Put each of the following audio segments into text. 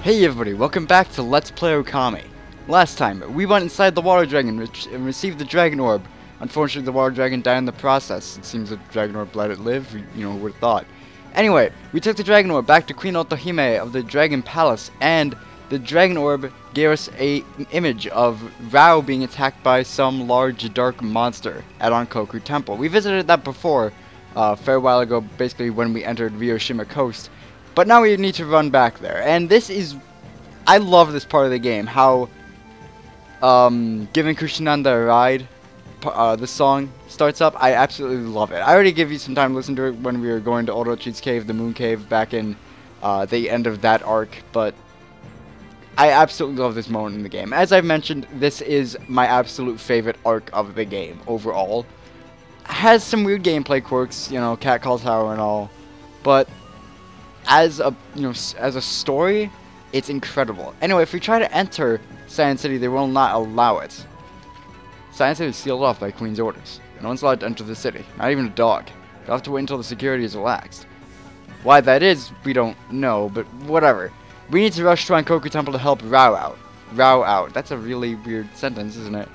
Hey everybody, welcome back to Let's Play Okami. Last time, we went inside the water dragon and received the Dragon Orb. Unfortunately, the water dragon died in the process. It seems the Dragon Orb let it live, you know, who would have thought. Anyway, we took the Dragon Orb back to Queen Otohime of the Dragon Palace, and the Dragon Orb gave us an image of Rao being attacked by some large dark monster at Onkoku Temple. We visited that before, a fair while ago, basically when we entered Ryoshima Coast. But now we need to run back there, and this is, I love this part of the game, how, giving Kushinanda a ride, this song starts up. I absolutely love it. I already gave you some time to listen to it when we were going to Orochi's Cave, the Moon Cave, back in, the end of that arc, but I absolutely love this moment in the game. As I've mentioned, this is my absolute favorite arc of the game, overall. Has some weird gameplay quirks, you know, Cat Call Tower and all, but as a story, it's incredible. Anyway, if we try to enter Sei'an City, they will not allow it. Sei'an City is sealed off by Queen's orders. No one's allowed to enter the city, not even a dog. You'll have to wait until the security is relaxed. Why that is, we don't know, but whatever. We need to rush to Onkoku Temple to help Rao out. Rao out. That's a really weird sentence, isn't it?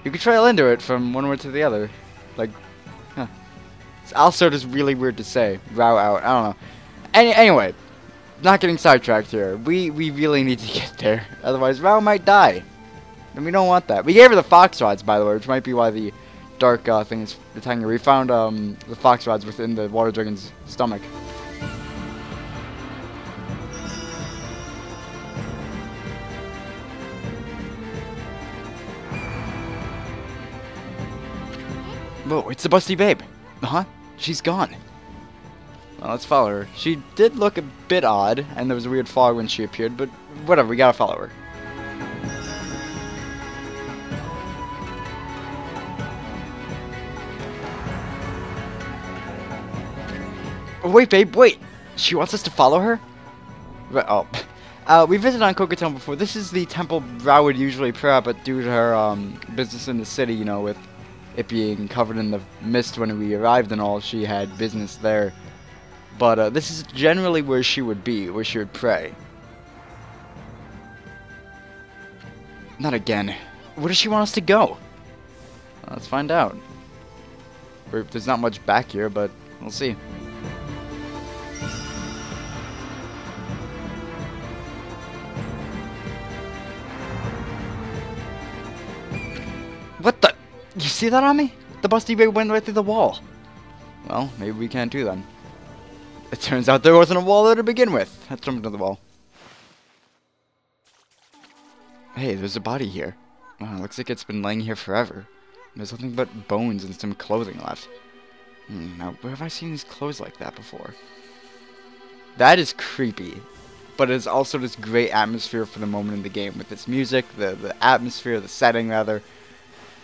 You could trail into it from one word to the other. Like, huh. It's also just really weird to say. Rao out. I don't know. Anyway, not getting sidetracked here. We really need to get there. Otherwise, Rao might die. And we don't want that. We gave her the fox rods, by the way, which might be why the dark thing is attacking her. We found the fox rods within the water dragon's stomach. Whoa, it's the busty babe. Huh? She's gone. Well, let's follow her. She did look a bit odd, and there was a weird fog when she appeared, but whatever, we gotta follow her. Oh, wait, babe, wait! She wants us to follow her? Oh. We visited Onkoku Temple before. This is the temple Rao would usually pray at, but due to her business in the city, you know, with it being covered in the mist when we arrived and all, she had business there. But this is generally where she would be, where she would pray. Not again. Where does she want us to go? Let's find out. There's not much back here, but we'll see. What the? You see that on me? The busty babe went right through the wall. Well, maybe we can't do then. It turns out there wasn't a wall there to begin with. Let's jump into the wall. Hey, there's a body here. Wow, looks like it's been laying here forever. There's nothing but bones and some clothing left. Now, where have I seen these clothes like that before? That is creepy. But it's also this great atmosphere for the moment in the game. With its music, the atmosphere, the setting rather.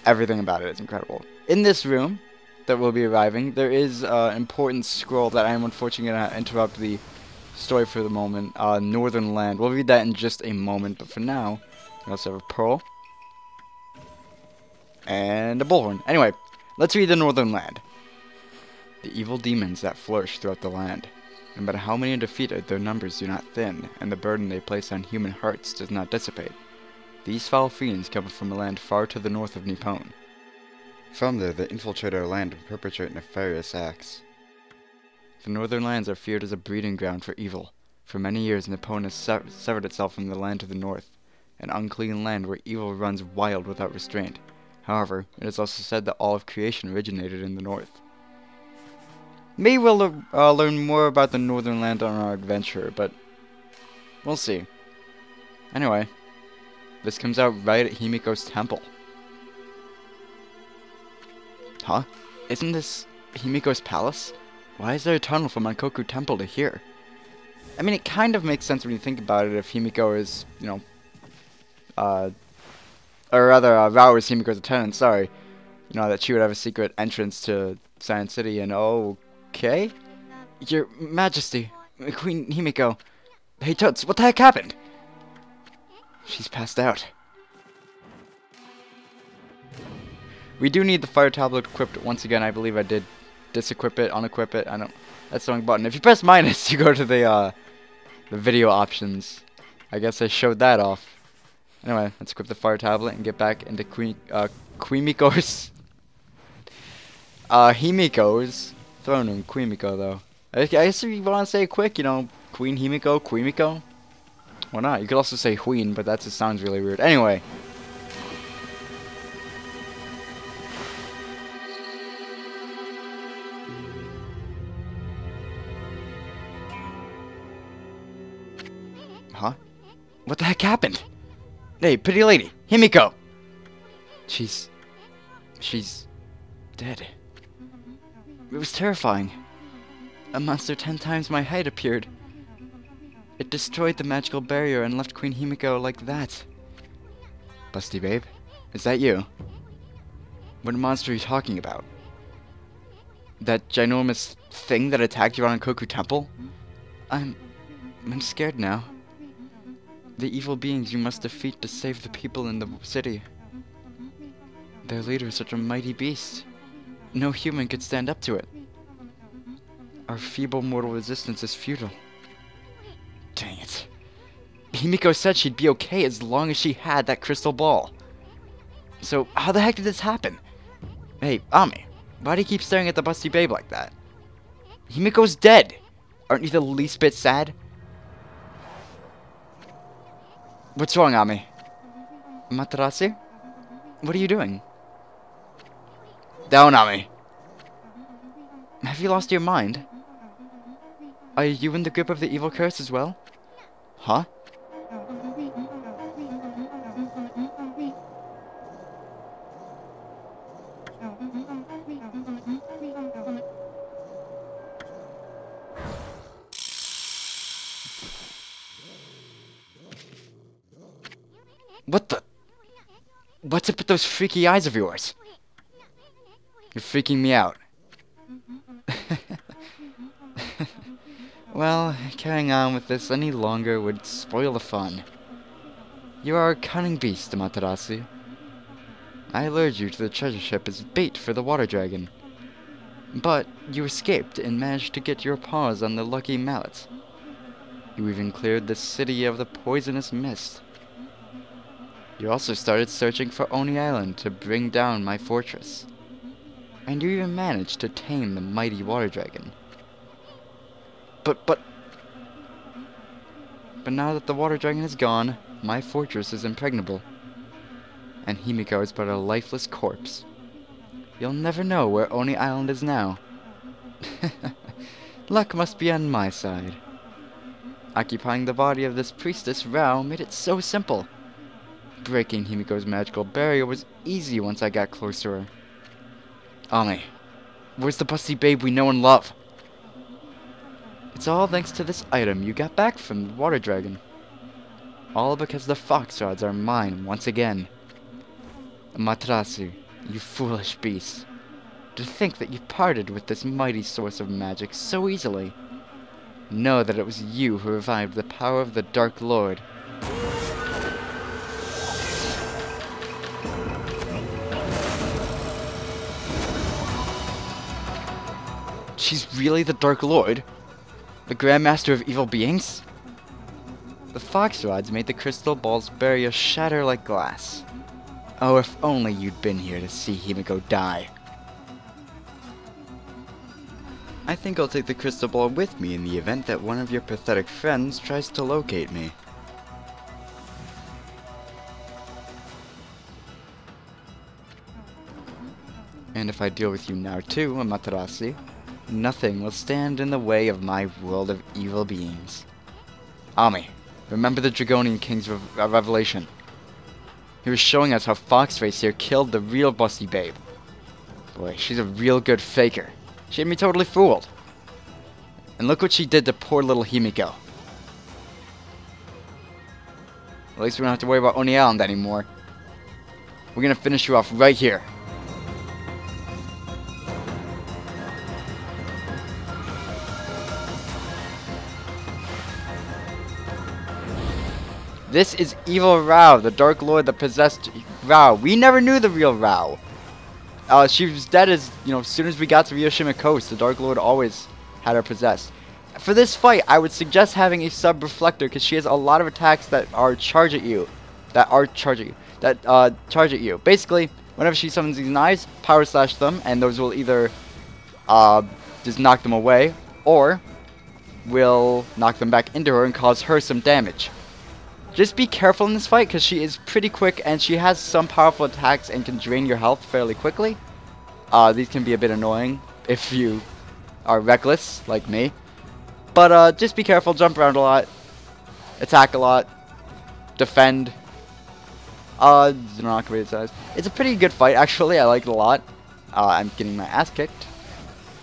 Everything about it is incredible. In this room that will be arriving, there is an important scroll that I am unfortunately going to interrupt the story for the moment. Northern Land. We'll read that in just a moment, but for now, we also have a pearl and a bullhorn. Anyway, let's read the Northern Land. The evil demons that flourish throughout the land. No matter how many are defeated, their numbers do not thin, and the burden they place on human hearts does not dissipate. These foul fiends come from a land far to the north of Nippon. From there, they infiltrate our land and perpetrate nefarious acts. The northern lands are feared as a breeding ground for evil. For many years, Nippon has severed itself from the land to the north, an unclean land where evil runs wild without restraint. However, it is also said that all of creation originated in the north. Maybe we'll learn more about the northern land on our adventure, but we'll see. Anyway, this comes out right at Himiko's temple. Huh? Isn't this Himiko's palace? Why is there a tunnel from Onkoku Temple to here? I mean, it kind of makes sense when you think about it if Himiko is, you know, or rather, Rao is Himiko's attendant, sorry. You know, that she would have a secret entrance to Sei'an City, and okay? Your Majesty, Queen Himiko. Hey, Toots, what the heck happened? She's passed out. We do need the fire tablet equipped once again. I believe I did disequip it, unequip it. I don't. That's the wrong button. If you press minus, you go to the video options. I guess I showed that off. Anyway, let's equip the fire tablet and get back into Himiko's throne room. Himiko, though. I guess if you want to say it quick, you know, Queen Himiko. Why not? You could also say Queen, but that just sounds really weird. Anyway. Huh? What the heck happened? Hey, pretty lady, Himiko! She's dead. It was terrifying. A monster 10 times my height appeared. It destroyed the magical barrier and left Queen Himiko like that. Busty babe, is that you? What monster are you talking about? That ginormous thing that attacked you on Koku Temple? I'm scared now. The evil beings you must defeat to save the people in the city. Their leader is such a mighty beast. No human could stand up to it. Our feeble mortal resistance is futile. Dang it. Himiko said she'd be okay as long as she had that crystal ball. So, how the heck did this happen? Hey, Ami, why do you keep staring at the busty babe like that? Himiko's dead! Aren't you the least bit sad? What's wrong, Ami? Amaterasu? What are you doing? Down, Ami. Have you lost your mind? Are you in the grip of the evil curse as well? Huh? What the? What's up with those freaky eyes of yours? You're freaking me out. Well, carrying on with this any longer would spoil the fun. You are a cunning beast, Amaterasu. I lured you to the treasure ship as bait for the water dragon. But you escaped and managed to get your paws on the lucky mallet. You even cleared the city of the poisonous mist. You also started searching for Oni Island to bring down my fortress. And you even managed to tame the mighty water dragon. But now that the water dragon is gone, my fortress is impregnable. And Himiko is but a lifeless corpse. You'll never know where Oni Island is now. Luck must be on my side. Occupying the body of this priestess, Rao, made it so simple. Breaking Himiko's magical barrier was easy once I got close to her. Ami, where's the busty babe we know and love? It's all thanks to this item you got back from the water dragon. All because the fox rods are mine once again. Amaterasu, you foolish beast. To think that you parted with this mighty source of magic so easily. Know that it was you who revived the power of the Dark Lord. She's really the Dark Lord? The Grandmaster of Evil Beings? The fox rods made the crystal ball's barrier shatter like glass. Oh, if only you'd been here to see Himiko die. I think I'll take the crystal ball with me in the event that one of your pathetic friends tries to locate me. And if I deal with you now too, Amaterasu, nothing will stand in the way of my world of evil beings. Ami, remember the Dragonian King's revelation. He was showing us how Foxface here killed the real busty babe. Boy, she's a real good faker. She had me totally fooled. And look what she did to poor little Himiko. At least we don't have to worry about Oni Island anymore. We're gonna finish you off right here. This is Evil Rao, the Dark Lord that possessed Rao. We never knew the real Rao. She was dead as soon as we got to Ryoshima Coast. The Dark Lord always had her possessed. For this fight, I would suggest having a sub-reflector because she has a lot of attacks that are charge at you. Charge at you. Basically, whenever she summons these knives, power slash them, and those will either just knock them away, or will knock them back into her and cause her some damage. Just be careful in this fight because she is pretty quick and she has some powerful attacks and can drain your health fairly quickly. These can be a bit annoying if you are reckless like me. But just be careful, jump around a lot, attack a lot, defend. It's a pretty good fight actually. I like it a lot. I'm getting my ass kicked.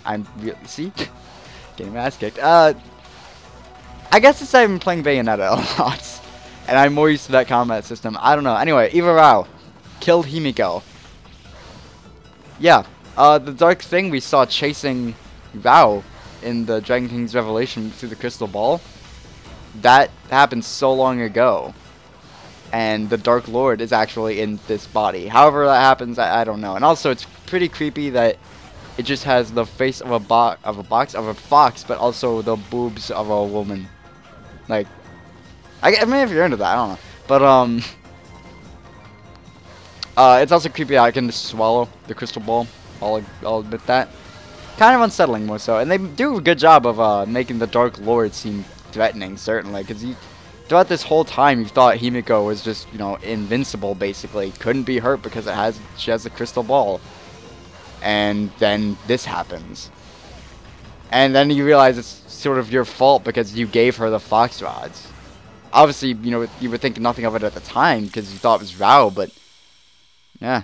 Getting my ass kicked. I guess it's I've been playing Bayonetta a lot, and I'm more used to that combat system. I don't know. Anyway, Eva Rao killed Himiko. Yeah. The dark thing we saw chasing Rao in the Dragon King's Revelation through the crystal ball, that happened so long ago, and the Dark Lord is actually in this body. However that happens, I don't know. And also, it's pretty creepy that it just has the face of a fox, but also the boobs of a woman. Like, I mean, if you're into that, I don't know. But it's also creepy how I can just swallow the crystal ball. I'll admit that. Kind of unsettling, more so. And they do a good job of making the Dark Lord seem threatening, certainly. Because throughout this whole time, you thought Himiko was just, you know, invincible, basically. Couldn't be hurt because she has a crystal ball. And then this happens. And then you realize it's sort of your fault because you gave her the fox rods. Obviously, you know, you were thinking nothing of it at the time because you thought it was Rao, but yeah.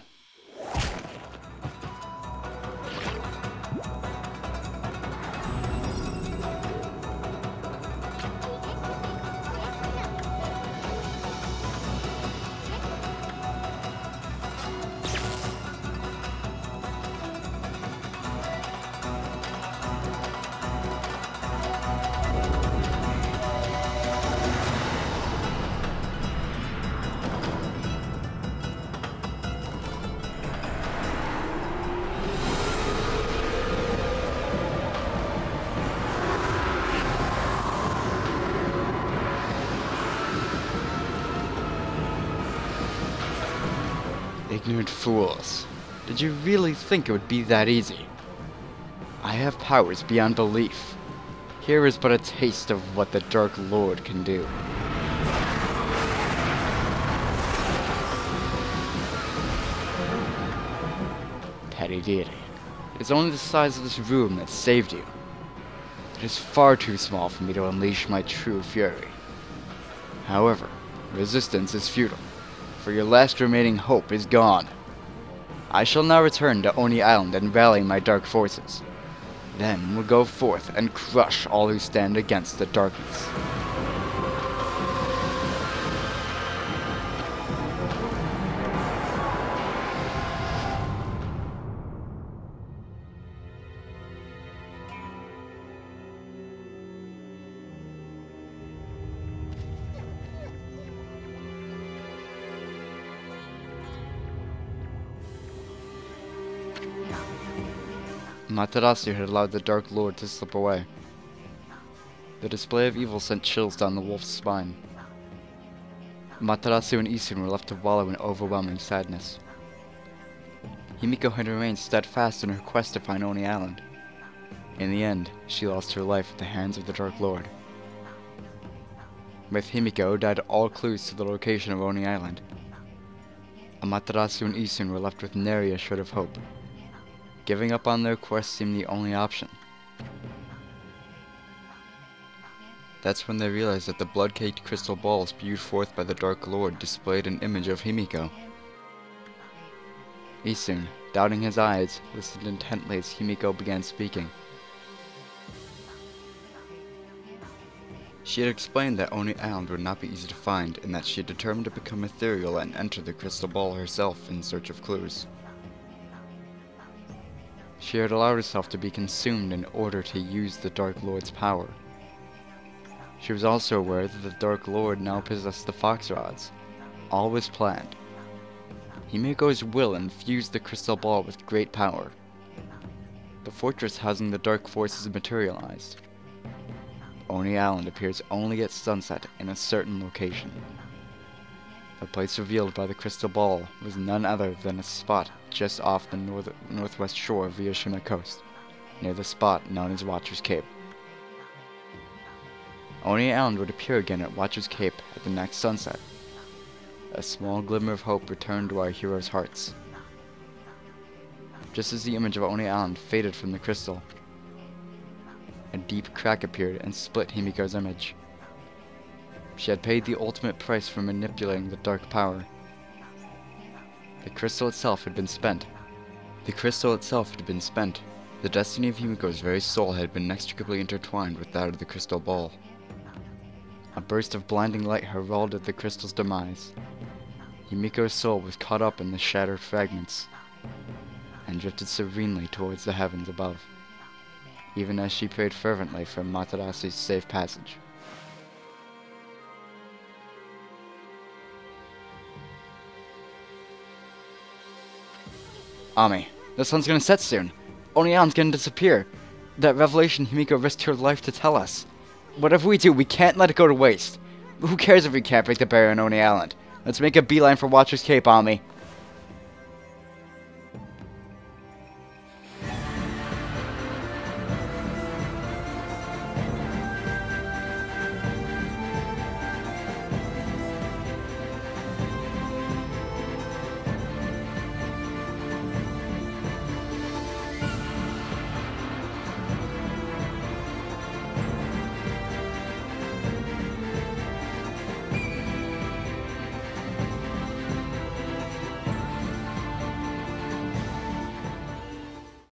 Ignorant fools. Did you really think it would be that easy? I have powers beyond belief. Here is but a taste of what the Dark Lord can do. Petty deity. It is only the size of this room that saved you. It is far too small for me to unleash my true fury. However, resistance is futile, for your last remaining hope is gone. I shall now return to Oni Island and rally my dark forces. Then we'll go forth and crush all who stand against the darkness. Amaterasu had allowed the Dark Lord to slip away. The display of evil sent chills down the wolf's spine. Amaterasu and Isun were left to wallow in overwhelming sadness. Himiko had remained steadfast in her quest to find Oni Island. In the end, she lost her life at the hands of the Dark Lord. With Himiko died all clues to the location of Oni Island. Amaterasu and Isun were left with nary a shred of hope. Giving up on their quest seemed the only option. That's when they realized that the blood-caked crystal ball spewed forth by the Dark Lord displayed an image of Himiko. Isun, doubting his eyes, listened intently as Himiko began speaking. She had explained that Oni Island would not be easy to find, and that she had determined to become ethereal and enter the crystal ball herself in search of clues. She had allowed herself to be consumed in order to use the Dark Lord's power. She was also aware that the Dark Lord now possessed the Fox Rods. All was planned. Himiko's will infused the crystal ball with great power. The fortress housing the dark forces materialized. Oni Island appears only at sunset in a certain location. The place revealed by the crystal ball was none other than a spot just off the northwest shore of the Oshima coast, near the spot known as Watcher's Cape. Oni Island would appear again at Watcher's Cape at the next sunset. A small glimmer of hope returned to our heroes' hearts. Just as the image of Oni Island faded from the crystal, a deep crack appeared and split Himiko's image. She had paid the ultimate price for manipulating the dark power. The crystal itself had been spent. The destiny of Himiko's very soul had been inextricably intertwined with that of the crystal ball. A burst of blinding light heralded the crystal's demise. Himiko's soul was caught up in the shattered fragments and drifted serenely towards the heavens above, even as she prayed fervently for Amaterasu's safe passage. Ami, the sun's gonna set soon. Oni Island's gonna disappear. That revelation Himiko risked her life to tell us. Whatever we do, we can't let it go to waste. Who cares if we can't break the barrier on Oni Island? Let's make a beeline for Watcher's Cape, Ami.